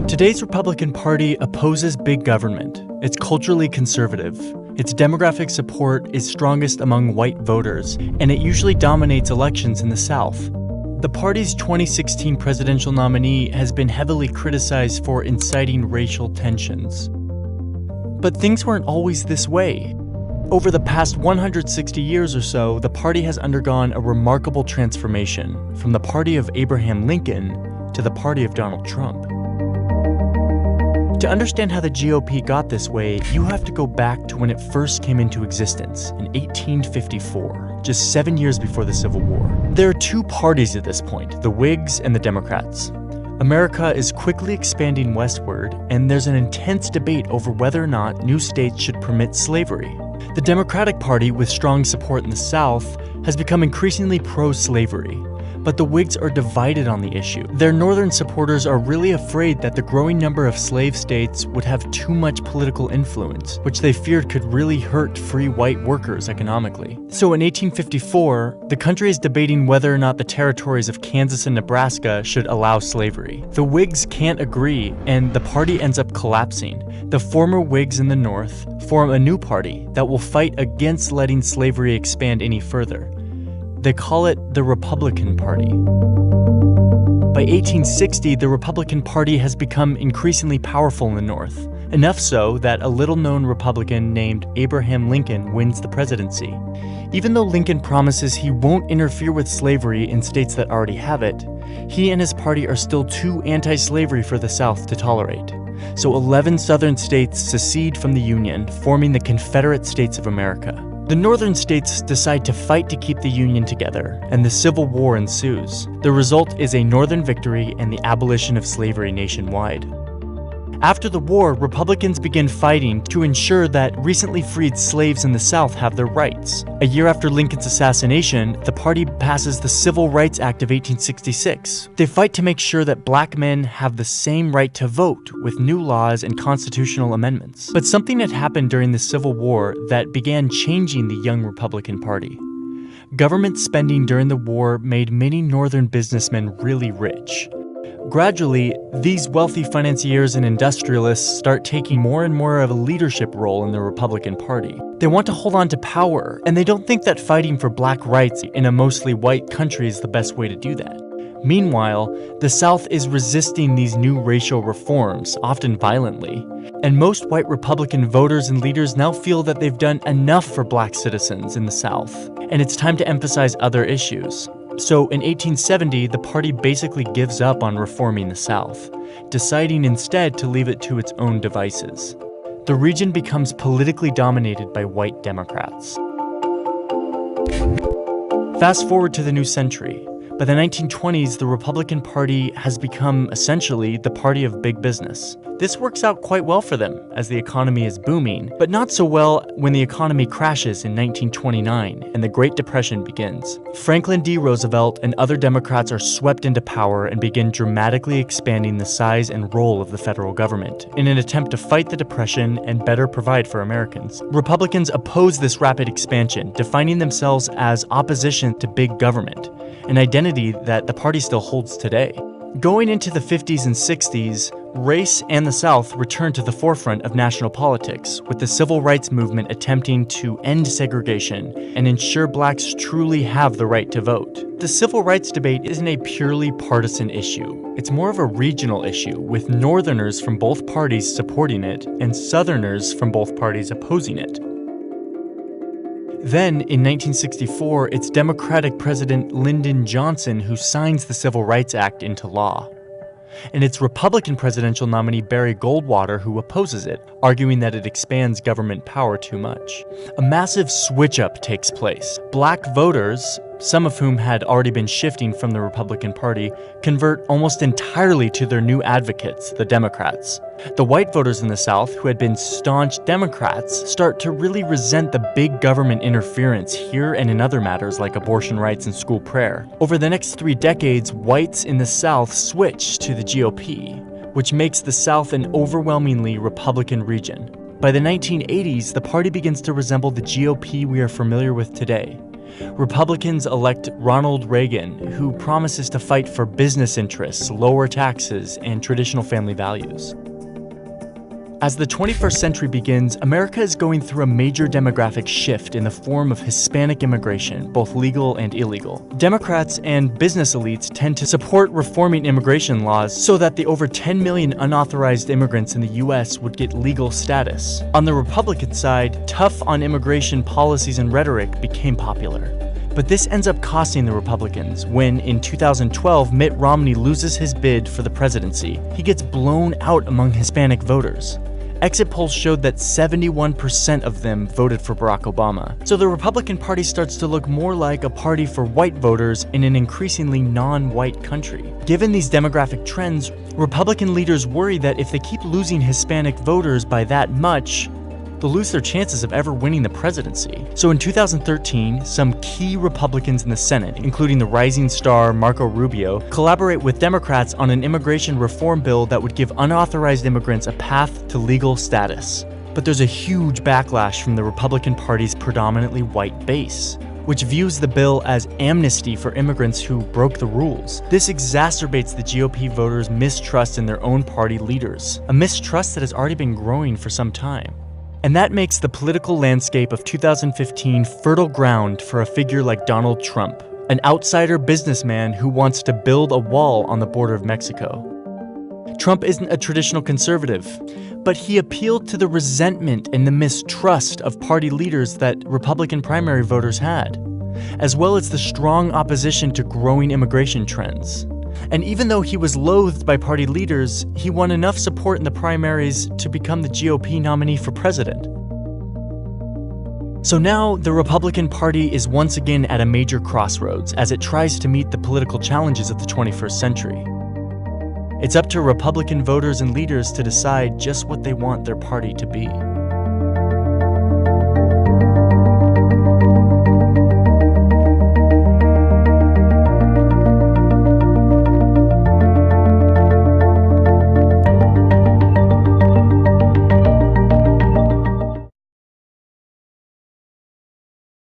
Today's Republican Party opposes big government. It's culturally conservative. Its demographic support is strongest among white voters, and it usually dominates elections in the South. The party's 2016 presidential nominee has been heavily criticized for inciting racial tensions. But things weren't always this way. Over the past 160 years or so, the party has undergone a remarkable transformation from the party of Abraham Lincoln to the party of Donald Trump. To understand how the GOP got this way, you have to go back to when it first came into existence in 1854, just 7 years before the Civil War. There are two parties at this point, the Whigs and the Democrats. America is quickly expanding westward, and there's an intense debate over whether or not new states should permit slavery. The Democratic Party, with strong support in the South, has become increasingly pro-slavery. But the Whigs are divided on the issue. Their northern supporters are really afraid that the growing number of slave states would have too much political influence, which they feared could really hurt free white workers economically. So in 1854, the country is debating whether or not the territories of Kansas and Nebraska should allow slavery. The Whigs can't agree, and the party ends up collapsing. The former Whigs in the North form a new party that will fight against letting slavery expand any further. They call it the Republican Party. By 1860, the Republican Party has become increasingly powerful in the North, enough so that a little-known Republican named Abraham Lincoln wins the presidency. Even though Lincoln promises he won't interfere with slavery in states that already have it, he and his party are still too anti-slavery for the South to tolerate. So 11 southern states secede from the Union, forming the Confederate States of America. The northern states decide to fight to keep the Union together, and the Civil War ensues. The result is a northern victory and the abolition of slavery nationwide. After the war, Republicans begin fighting to ensure that recently freed slaves in the South have their rights. A year after Lincoln's assassination, the party passes the Civil Rights Act of 1866. They fight to make sure that black men have the same right to vote with new laws and constitutional amendments. But something had happened during the Civil War that began changing the young Republican Party. Government spending during the war made many northern businessmen really rich. Gradually, these wealthy financiers and industrialists start taking more and more of a leadership role in the Republican Party. They want to hold on to power, and they don't think that fighting for black rights in a mostly white country is the best way to do that. Meanwhile, the South is resisting these new racial reforms, often violently. And most white Republican voters and leaders now feel that they've done enough for black citizens in the South, and it's time to emphasize other issues. So in 1870, the party basically gives up on reforming the South, deciding instead to leave it to its own devices. The region becomes politically dominated by white Democrats. Fast forward to the new century. By the 1920s, the Republican Party has become essentially the party of big business. This works out quite well for them as the economy is booming, but not so well when the economy crashes in 1929 and the Great Depression begins. Franklin D. Roosevelt and other Democrats are swept into power and begin dramatically expanding the size and role of the federal government in an attempt to fight the Depression and better provide for Americans. Republicans oppose this rapid expansion, defining themselves as opposition to big government, an identity that the party still holds today. Going into the 50s and 60s, race and the South returned to the forefront of national politics, with the civil rights movement attempting to end segregation and ensure blacks truly have the right to vote. The civil rights debate isn't a purely partisan issue. It's more of a regional issue, with Northerners from both parties supporting it and Southerners from both parties opposing it. Then, in 1964, it's Democratic President Lyndon Johnson who signs the Civil Rights Act into law. And it's Republican presidential nominee Barry Goldwater who opposes it, arguing that it expands government power too much. A massive switch-up takes place. Black voters, some of whom had already been shifting from the Republican Party, convert almost entirely to their new advocates, the Democrats. The white voters in the South, who had been staunch Democrats, start to really resent the big government interference here and in other matters like abortion rights and school prayer. Over the next 3 decades, whites in the South switch to the GOP, which makes the South an overwhelmingly Republican region. By the 1980s, the party begins to resemble the GOP we are familiar with today. Republicans elect Ronald Reagan, who promises to fight for business interests, lower taxes, and traditional family values. As the 21st century begins, America is going through a major demographic shift in the form of Hispanic immigration, both legal and illegal. Democrats and business elites tend to support reforming immigration laws so that the over 10 million unauthorized immigrants in the US would get legal status. On the Republican side, tough on immigration policies and rhetoric became popular. But this ends up costing the Republicans when, in 2012, Mitt Romney loses his bid for the presidency. He gets blown out among Hispanic voters. Exit polls showed that 71% of them voted for Barack Obama. So the Republican Party starts to look more like a party for white voters in an increasingly non-white country. Given these demographic trends, Republican leaders worry that if they keep losing Hispanic voters by that much, they'll lose their chances of ever winning the presidency. So in 2013, some key Republicans in the Senate, including the rising star Marco Rubio, collaborate with Democrats on an immigration reform bill that would give unauthorized immigrants a path to legal status. But there's a huge backlash from the Republican Party's predominantly white base, which views the bill as amnesty for immigrants who broke the rules. This exacerbates the GOP voters' mistrust in their own party leaders, a mistrust that has already been growing for some time. And that makes the political landscape of 2015 fertile ground for a figure like Donald Trump, an outsider businessman who wants to build a wall on the border of Mexico. Trump isn't a traditional conservative, but he appealed to the resentment and the mistrust of party leaders that Republican primary voters had, as well as the strong opposition to growing immigration trends. And even though he was loathed by party leaders, he won enough support in the primaries to become the GOP nominee for president. So now the Republican Party is once again at a major crossroads as it tries to meet the political challenges of the 21st century. It's up to Republican voters and leaders to decide just what they want their party to be.